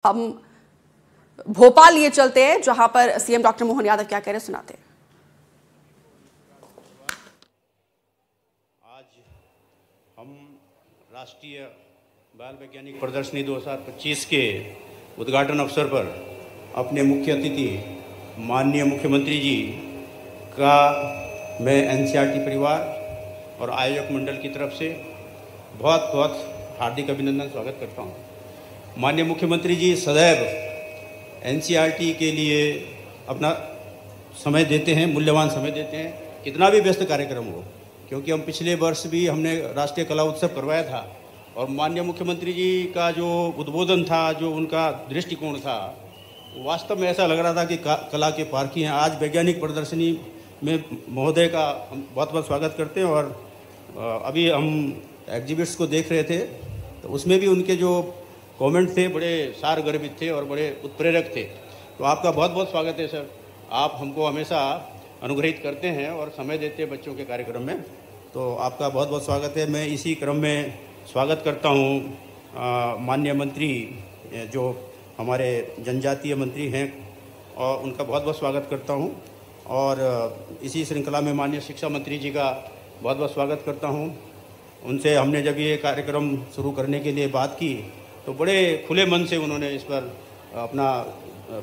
हम भोपाल लिए चलते हैं जहां पर सीएम डॉक्टर मोहन यादव क्या कह रहे सुनाते हैं। आज हम राष्ट्रीय बाल वैज्ञानिक प्रदर्शनी 2025 के उद्घाटन अवसर पर अपने मुख्य अतिथि माननीय मुख्यमंत्री जी का मैं एनसीईआरटी परिवार और आयोजक मंडल की तरफ से बहुत बहुत हार्दिक अभिनंदन स्वागत करता हूं। माननीय मुख्यमंत्री जी सदैव एनसीईआरटी के लिए अपना समय देते हैं, मूल्यवान समय देते हैं, कितना भी व्यस्त कार्यक्रम हो। क्योंकि हम पिछले वर्ष भी हमने राष्ट्रीय कला उत्सव करवाया था और माननीय मुख्यमंत्री जी का जो उद्बोधन था, जो उनका दृष्टिकोण था, वास्तव में ऐसा लग रहा था कि कला के पारखी हैं। आज वैज्ञानिक प्रदर्शनी में महोदय का हम बहुत बहुत स्वागत करते हैं। और अभी हम एग्जिबिट्स को देख रहे थे तो उसमें भी उनके जो कमेंट थे बड़े सारगर्भित थे और बड़े उत्प्रेरक थे। तो आपका बहुत बहुत स्वागत है सर। आप हमको हमेशा अनुग्रहित करते हैं और समय देते हैं बच्चों के कार्यक्रम में, तो आपका बहुत बहुत स्वागत है। मैं इसी क्रम में स्वागत करता हूँ माननीय मंत्री जो हमारे जनजातीय मंत्री हैं और उनका बहुत बहुत स्वागत करता हूँ। और इसी श्रृंखला में माननीय शिक्षा मंत्री जी का बहुत बहुत स्वागत करता हूँ। उनसे हमने जब ये कार्यक्रम शुरू करने के लिए बात की तो बड़े खुले मन से उन्होंने इस पर अपना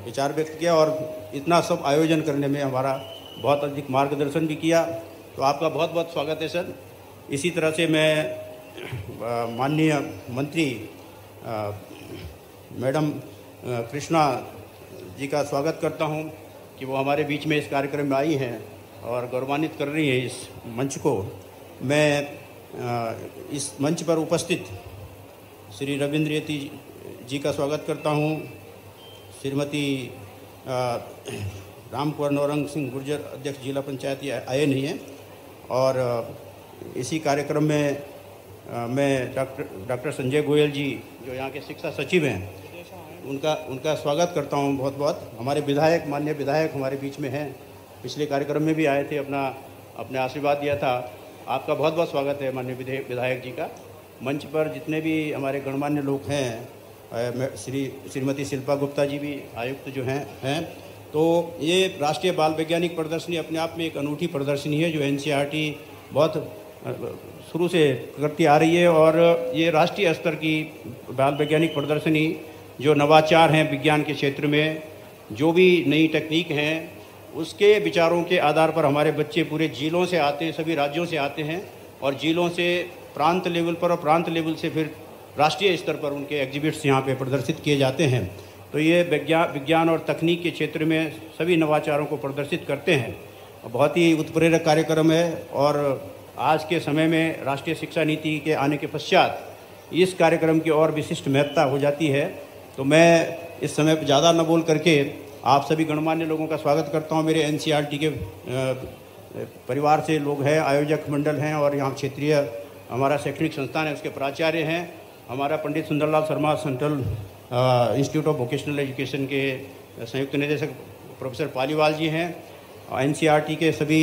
विचार व्यक्त किया और इतना सब आयोजन करने में हमारा बहुत अधिक मार्गदर्शन भी किया। तो आपका बहुत बहुत स्वागत है सर। इसी तरह से मैं माननीय मंत्री मैडम कृष्णा जी का स्वागत करता हूं कि वो हमारे बीच में इस कार्यक्रम में आई हैं और गौरवान्वित कर रही हैं इस मंच को। मैं इस मंच पर उपस्थित श्री रविंद्र यति जी का स्वागत करता हूं। श्रीमती राम कुंवर नौरंग सिंह गुर्जर अध्यक्ष जिला पंचायत आए नहीं हैं। और इसी कार्यक्रम में मैं डॉक्टर संजय गोयल जी जो यहाँ के शिक्षा सचिव हैं उनका स्वागत करता हूँ बहुत बहुत। हमारे विधायक, माननीय विधायक हमारे बीच में हैं, पिछले कार्यक्रम में भी आए थे, अपने आशीर्वाद दिया था। आपका बहुत बहुत स्वागत है माननीय विधायक जी का। मंच पर जितने भी हमारे गणमान्य लोग हैं, श्रीमती शिल्पा गुप्ता जी भी आयुक्त जो हैं। तो ये राष्ट्रीय बाल वैज्ञानिक प्रदर्शनी अपने आप में एक अनूठी प्रदर्शनी है जो एनसीईआरटी बहुत शुरू से करती आ रही है। और ये राष्ट्रीय स्तर की बाल वैज्ञानिक प्रदर्शनी जो नवाचार हैं विज्ञान के क्षेत्र में, जो भी नई टेक्निक हैं, उसके विचारों के आधार पर हमारे बच्चे पूरे जिलों से आते हैं, सभी राज्यों से आते हैं और जिलों से प्रांत लेवल पर और प्रांत लेवल से फिर राष्ट्रीय स्तर पर उनके एग्जिबिट्स यहाँ पे प्रदर्शित किए जाते हैं। तो ये विज्ञान और तकनीक के क्षेत्र में सभी नवाचारों को प्रदर्शित करते हैं। बहुत ही उत्प्रेरक कार्यक्रम है। और आज के समय में राष्ट्रीय शिक्षा नीति के आने के पश्चात इस कार्यक्रम की और विशिष्ट महत्ता हो जाती है। तो मैं इस समय ज़्यादा न बोल करके आप सभी गणमान्य लोगों का स्वागत करता हूँ। मेरे एनसीईआरटी के परिवार से लोग हैं, आयोजक मंडल हैं और यहाँ क्षेत्रीय हमारा शैक्षणिक संस्थान है, उसके प्राचार्य हैं। हमारा Pandit Sundarlal Sharma central institute of vocational education के संयुक्त निदेशक प्रोफेसर पालीवाल जी हैं। एनसीईआरटी के सभी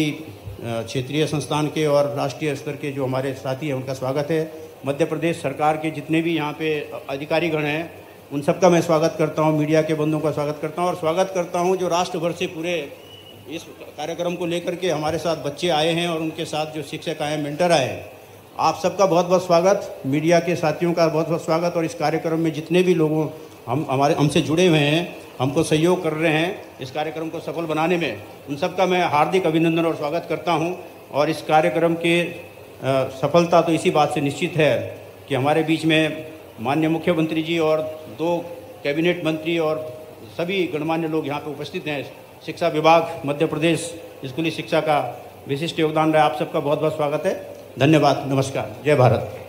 क्षेत्रीय संस्थान के और राष्ट्रीय स्तर के जो हमारे साथी हैं उनका स्वागत है। मध्य प्रदेश सरकार के जितने भी यहाँ पे अधिकारीगण हैं उन सबका मैं स्वागत करता हूँ। मीडिया के बंधुओं का स्वागत करता हूँ और स्वागत करता हूँ जो राष्ट्र भर से पूरे इस कार्यक्रम को लेकर के हमारे साथ बच्चे आए हैं और उनके साथ जो शिक्षक आए, मेंटर आए हैं। आप सबका बहुत बहुत स्वागत। मीडिया के साथियों का बहुत बहुत स्वागत। और इस कार्यक्रम में जितने भी लोगों हमसे जुड़े हुए हैं, हमको सहयोग कर रहे हैं इस कार्यक्रम को सफल बनाने में, उन सबका मैं हार्दिक अभिनंदन और स्वागत करता हूं। और इस कार्यक्रम के सफलता तो इसी बात से निश्चित है कि हमारे बीच में माननीय मुख्यमंत्री जी और 2 कैबिनेट मंत्री और सभी गणमान्य लोग यहाँ पर उपस्थित हैं। शिक्षा विभाग मध्य प्रदेश स्कूली शिक्षा का विशिष्ट योगदान रहा। आप सबका बहुत बहुत स्वागत है। धन्यवाद। नमस्कार। जय भारत।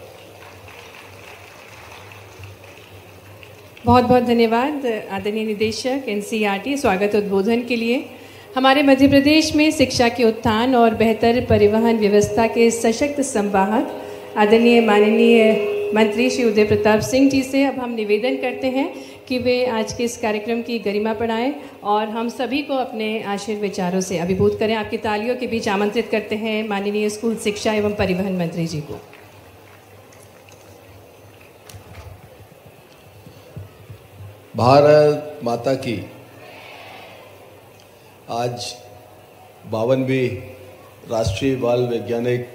बहुत बहुत धन्यवाद आदरणीय निदेशक एनसीईआरटी स्वागत उद्बोधन के लिए। हमारे मध्य प्रदेश में शिक्षा के उत्थान और बेहतर परिवहन व्यवस्था के सशक्त संवाहक आदरणीय माननीय मंत्री श्री उदय प्रताप सिंह जी से अब हम निवेदन करते हैं कि वे आज के इस कार्यक्रम की गरिमा बढ़ाएं और हम सभी को अपने आशीर्वाद विचारों से अभिभूत करें। आपकी तालियों के बीच आमंत्रित करते हैं माननीय स्कूल शिक्षा एवं परिवहन मंत्री जी को। भारत माता की आज 52वीं राष्ट्रीय बाल वैज्ञानिक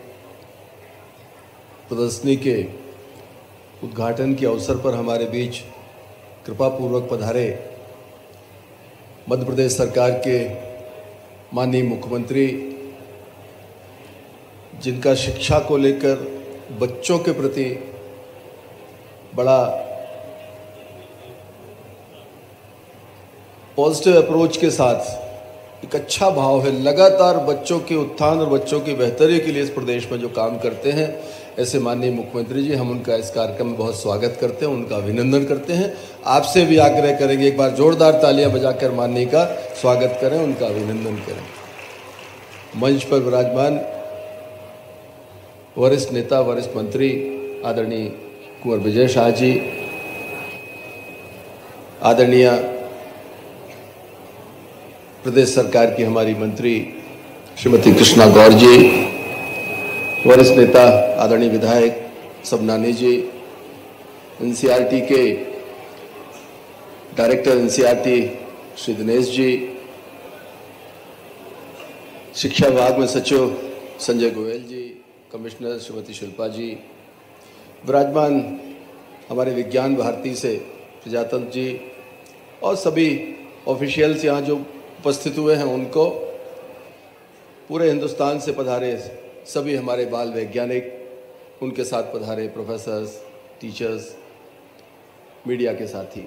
प्रदर्शनी के उद्घाटन के अवसर पर हमारे बीच कृपापूर्वक पधारे मध्य प्रदेश सरकार के माननीय मुख्यमंत्री, जिनका शिक्षा को लेकर बच्चों के प्रति बड़ा पॉजिटिव अप्रोच के साथ एक अच्छा भाव है, लगातार बच्चों के उत्थान और बच्चों की बेहतरी के लिए इस प्रदेश में जो काम करते हैं, ऐसे माननीय मुख्यमंत्री जी, हम उनका इस कार्यक्रम में बहुत स्वागत करते हैं, उनका अभिनंदन करते हैं। आपसे भी आग्रह करेंगे एक बार जोरदार तालियां बजाकर माननीय का स्वागत करें, उनका अभिनंदन करें। मंच पर विराजमान वरिष्ठ नेता, वरिष्ठ मंत्री आदरणीय कुंवर विजय शाह जी, आदरणीय प्रदेश सरकार की हमारी मंत्री श्रीमती कृष्णा गौर जी, वरिष्ठ नेता आदरणीय विधायक सबनानी जी, एनसीईआरटी के डायरेक्टर एनसीईआरटी श्री दिनेश जी, शिक्षा विभाग में सचिव संजय गोयल जी, कमिश्नर श्रीमती शिल्पा जी, विराजमान हमारे विज्ञान भारती से प्रजातंत्र जी और सभी ऑफिशियल्स यहाँ जो उपस्थित हुए हैं, उनको, पूरे हिंदुस्तान से पधारे सभी हमारे बाल वैज्ञानिक, उनके साथ पधारे प्रोफेसर्स, टीचर्स, मीडिया के साथी।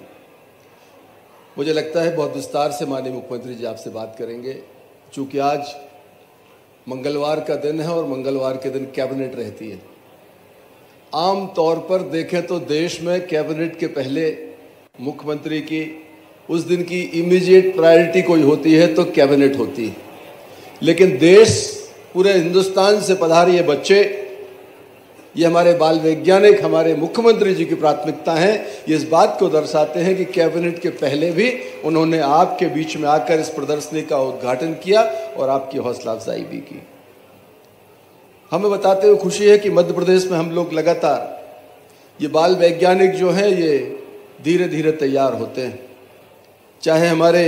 मुझे लगता है बहुत विस्तार से माननीय मुख्यमंत्री जी आपसे बात करेंगे, चूँकि आज मंगलवार का दिन है और मंगलवार के दिन कैबिनेट रहती है। आम तौर पर देखें तो देश में कैबिनेट के पहले मुख्यमंत्री की उस दिन की इमीडिएट प्रायोरिटी कोई होती है तो कैबिनेट होती है, लेकिन देश, पूरे हिंदुस्तान से पधारे ये बच्चे, ये हमारे बाल वैज्ञानिक, हमारे मुख्यमंत्री जी की प्राथमिकता हैं। ये इस बात को दर्शाते हैं कि कैबिनेट के पहले भी उन्होंने आपके बीच में आकर इस प्रदर्शनी का उद्घाटन किया और आपकी हौसला अफजाई भी की। हमें बताते हुए खुशी है कि मध्य प्रदेश में हम लोग लगातार ये बाल वैज्ञानिक जो हैं, ये धीरे धीरे तैयार होते हैं। चाहे हमारे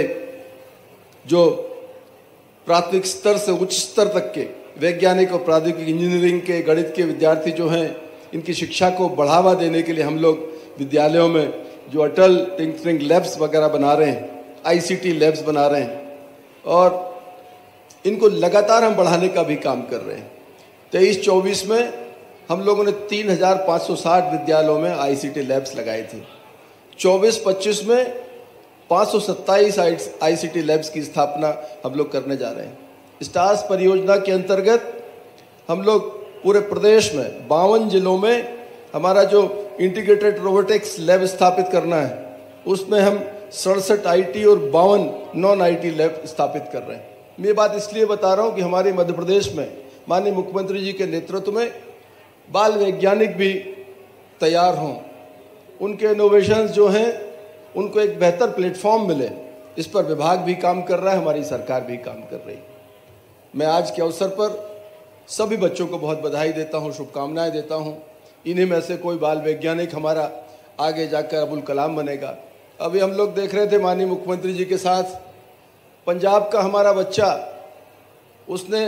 जो प्राथमिक स्तर से उच्च स्तर तक के वैज्ञानिक और प्रौद्योगिकी इंजीनियरिंग के, गणित के विद्यार्थी जो हैं, इनकी शिक्षा को बढ़ावा देने के लिए हम लोग विद्यालयों में जो अटल टिंकरिंग लैब्स वगैरह बना रहे हैं, आईसीटी लैब्स बना रहे हैं, और इनको लगातार हम बढ़ाने का भी काम कर रहे हैं। 23-24 में हम लोगों ने 3560 विद्यालयों में आईसीटी लैब्स लगाए थे। 24-25 में 527 आईसीटी लैब्स की स्थापना हम लोग करने जा रहे हैं। स्टार्स परियोजना के अंतर्गत हम लोग पूरे प्रदेश में 52 जिलों में हमारा जो इंटीग्रेटेड रोबोटिक्स लैब स्थापित करना है, उसमें हम 67 आईटी और 52 नॉन आईटी लैब स्थापित कर रहे हैं। मैं ये बात इसलिए बता रहा हूँ कि हमारे मध्य प्रदेश में माननीय मुख्यमंत्री जी के नेतृत्व में बाल वैज्ञानिक भी तैयार हों, उनके इनोवेशंस जो हैं उनको एक बेहतर प्लेटफॉर्म मिले, इस पर विभाग भी काम कर रहा है, हमारी सरकार भी काम कर रही है। मैं आज के अवसर पर सभी बच्चों को बहुत बधाई देता हूं, शुभकामनाएं देता हूं। इन्हीं में से कोई बाल वैज्ञानिक हमारा आगे जाकर अबुल कलाम बनेगा। अभी हम लोग देख रहे थे माननीय मुख्यमंत्री जी के साथ, पंजाब का हमारा बच्चा, उसने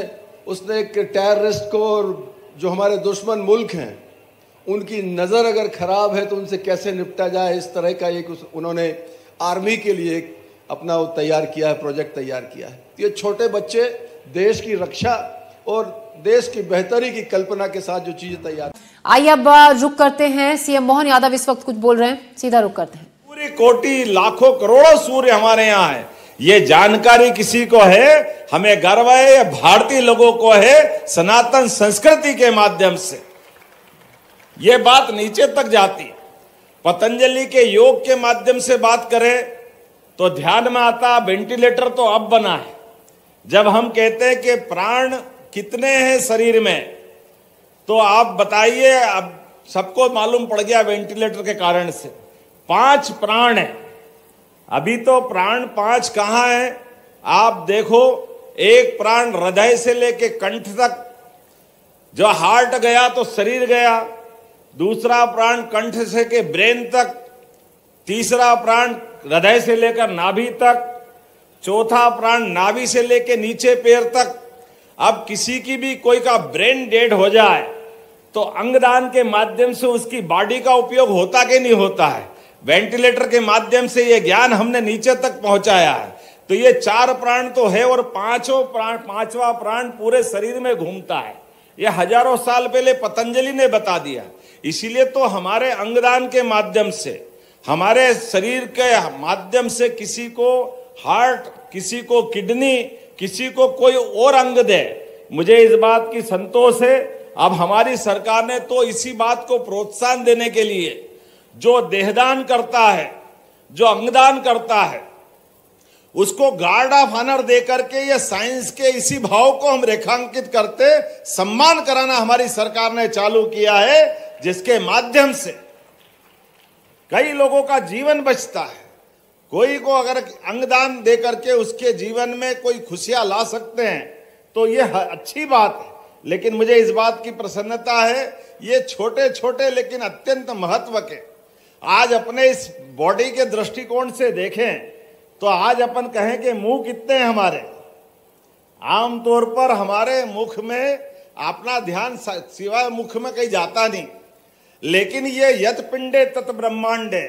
एक टेररिस्ट को, और जो हमारे दुश्मन मुल्क हैं उनकी नज़र अगर ख़राब है तो उनसे कैसे निपटा जाए, इस तरह का एक उन्होंने आर्मी के लिए एक अपना वो तैयार किया है, प्रोजेक्ट तैयार किया है। ये छोटे बच्चे देश की रक्षा और देश की बेहतरी की कल्पना के साथ जो चीज़ें तैयार। आइए अब रुक करते हैं, सीएम मोहन यादव इस वक्त कुछ बोल रहे हैं, सीधा रुक करते हैं। पूरी कोटि लाखों करोड़ों सूर्य हमारे यहाँ है, ये जानकारी किसी को है, हमें गर्व है, ये भारतीय लोगों को है, सनातन संस्कृति के माध्यम से ये बात नीचे तक जाती है। पतंजलि के योग के माध्यम से बात करें तो ध्यान में आता, वेंटिलेटर तो अब बना है। जब हम कहते हैं कि प्राण कितने हैं शरीर में, तो आप बताइए, अब सबको मालूम पड़ गया वेंटिलेटर के कारण से 5 प्राण है। अभी तो प्राण 5 कहाँ है आप देखो, एक प्राण हृदय से लेके कंठ तक, जो हार्ट गया तो शरीर गया, दूसरा प्राण कंठ से के ब्रेन तक, तीसरा प्राण हृदय से लेकर नाभि तक, चौथा प्राण नाभि से लेकर नीचे पैर तक। अब किसी की भी कोई का ब्रेन डेड हो जाए तो अंगदान के माध्यम से उसकी बॉडी का उपयोग होता कि नहीं होता है। वेंटिलेटर के माध्यम से ये ज्ञान हमने नीचे तक पहुंचाया है। तो ये 4 प्राण तो है और पांचवा प्राण पूरे शरीर में घूमता है। ये हजारों साल पहले पतंजलि ने बता दिया। इसीलिए तो हमारे अंगदान के माध्यम से, हमारे शरीर के माध्यम से किसी को हार्ट, किसी को किडनी, किसी को कोई और अंग दे, मुझे इस बात की संतोष है। अब हमारी सरकार ने तो इसी बात को प्रोत्साहन देने के लिए जो देहदान करता है, जो अंगदान करता है, उसको गार्ड ऑफ ऑनर दे करके ये साइंस के इसी भाव को हम रेखांकित करते सम्मान कराना हमारी सरकार ने चालू किया है, जिसके माध्यम से कई लोगों का जीवन बचता है। कोई को अगर अंगदान दे करके उसके जीवन में कोई खुशियां ला सकते हैं तो ये अच्छी बात है। लेकिन मुझे इस बात की प्रसन्नता है, ये छोटे छोटे लेकिन अत्यंत महत्व के, आज अपने इस बॉडी के दृष्टिकोण से देखें तो आज अपन कहें कि मुंह कितने हैं हमारे। आमतौर पर हमारे मुख में अपना ध्यान सिवाय मुख में कहीं जाता नहीं। लेकिन ये यत पिंडे तत् ब्रह्मांडे,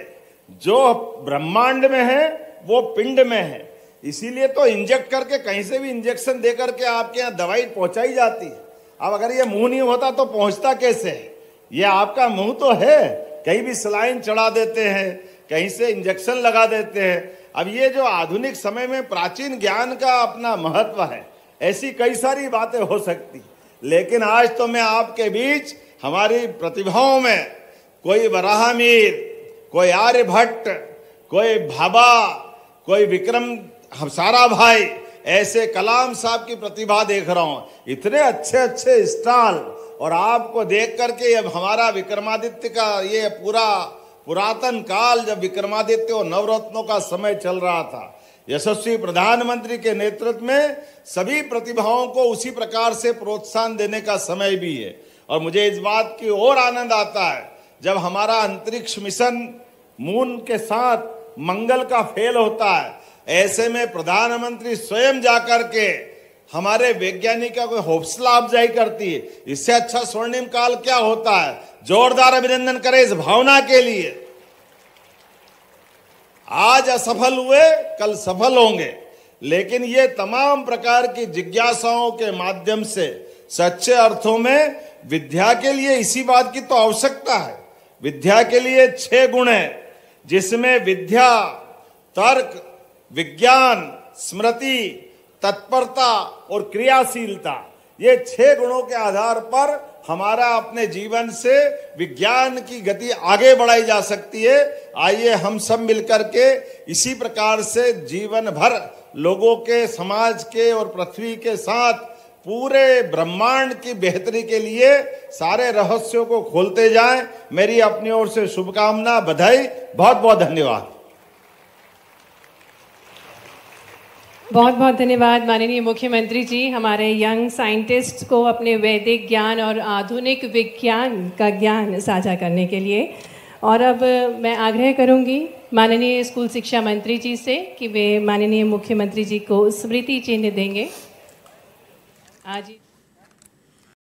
जो ब्रह्मांड में है वो पिंड में है। इसीलिए तो इंजेक्ट करके कहीं से भी इंजेक्शन दे करके आपके यहाँ दवाई पहुंचाई जाती है। अब अगर ये मुंह नहीं होता तो पहुंचता कैसे है? ये आपका मुंह तो है, कहीं भी सलाइन चढ़ा देते हैं, कहीं से इंजेक्शन लगा देते हैं। अब ये जो आधुनिक समय में प्राचीन ज्ञान का अपना महत्व है, ऐसी कई सारी बातें हो सकती। लेकिन आज तो मैं आपके बीच हमारी प्रतिभाओं में कोई वराहमीर, कोई आर्यभट्ट, कोई भाभा, कोई विक्रम साराभाई, ऐसे कलाम साहब की प्रतिभा देख रहा हूं। इतने अच्छे अच्छे स्टॉल, और आपको देख करके अब हमारा विक्रमादित्य का ये पूरा पुरातन काल, जब विक्रमादित्य और नवरत्नों का समय चल रहा था, यशस्वी प्रधानमंत्री के नेतृत्व में सभी प्रतिभाओं को उसी प्रकार से प्रोत्साहन देने का समय भी है। और मुझे इस बात की और आनंद आता है जब हमारा अंतरिक्ष मिशन मून के साथ मंगल का फेल होता है, ऐसे में प्रधानमंत्री स्वयं जाकर के हमारे वैज्ञानिकों को हौसला अफजाई करती है। इससे अच्छा स्वर्णिम काल क्या होता है? जोरदार अभिनंदन करें इस भावना के लिए। आज असफल हुए, कल सफल होंगे, लेकिन ये तमाम प्रकार की जिज्ञासाओं के माध्यम से सच्चे अर्थों में विद्या के लिए इसी बात की तो आवश्यकता है। विद्या के लिए 6 गुण है, जिसमें विद्या, तर्क, विज्ञान, स्मृति, तत्परता और क्रियाशीलता, ये 6 गुणों के आधार पर हमारा अपने जीवन से विज्ञान की गति आगे बढ़ाई जा सकती है। आइए हम सब मिलकर के इसी प्रकार से जीवन भर लोगों के, समाज के और पृथ्वी के साथ पूरे ब्रह्मांड की बेहतरी के लिए सारे रहस्यों को खोलते जाएं। मेरी अपनी ओर से शुभकामना, बधाई, बहुत बहुत धन्यवाद। बहुत बहुत धन्यवाद माननीय मुख्यमंत्री जी, हमारे यंग साइंटिस्ट को अपने वैदिक ज्ञान और आधुनिक विज्ञान का ज्ञान साझा करने के लिए। और अब मैं आग्रह करूंगी माननीय स्कूल शिक्षा मंत्री जी से कि वे माननीय मुख्यमंत्री जी को स्मृति चिन्ह देंगे। आज